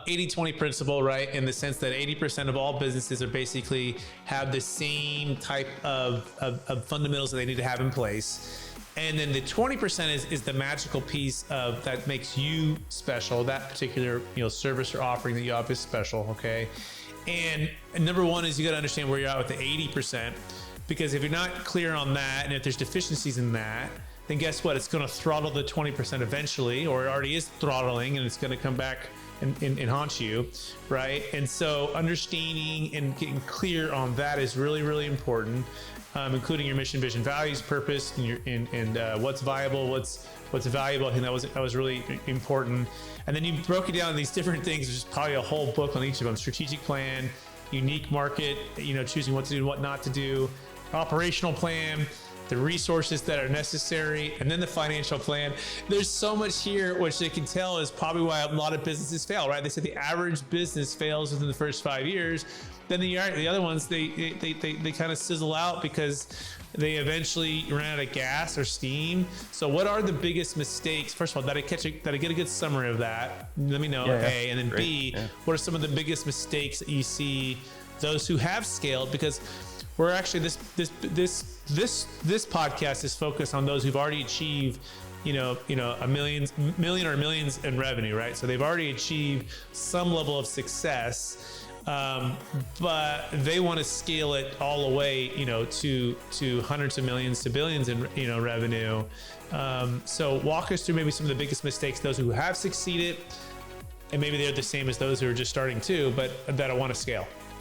80-20 principle, right? In the sense that 80% of all businesses are basically have the same type of fundamentals that they need to have in place. And then the 20% is the magical piece of that makes you special, that particular, service or offering that you have is special, okay? And number one is you got to understand where you're at with the 80%, because if you're not clear on that, and if there's deficiencies in that, then guess what? It's going to throttle the 20% eventually, or it already is throttling, and it's going to come back and haunt you, right? And so understanding and getting clear on that is really, really important, including your mission, vision, values, purpose, and what's viable, what's valuable. I think that was really important. And then you broke it down in these different things. There's probably a whole book on each of them: strategic plan, unique market, choosing what to do and what not to do, operational plan, the resources that are necessary, and then the financial plan. There's so much here, which they can tell is probably why a lot of businesses fail, right? They said the average business fails within the first 5 years. Then the other ones, they kind of sizzle out because they eventually ran out of gas or steam. So what are the biggest mistakes? First of all, did I get a good summary of that? Let me know. A, and then great. B, what are some of the biggest mistakes that you see those who have scaled? Because we're actually this podcast is focused on those who've already achieved, a million or millions in revenue, right? So they've already achieved some level of success, but they want to scale it all the way, to hundreds of millions to billions in, revenue. So walk us through maybe some of the biggest mistakes, those who have succeeded, and maybe they're the same as those who are just starting too, but that I want to scale.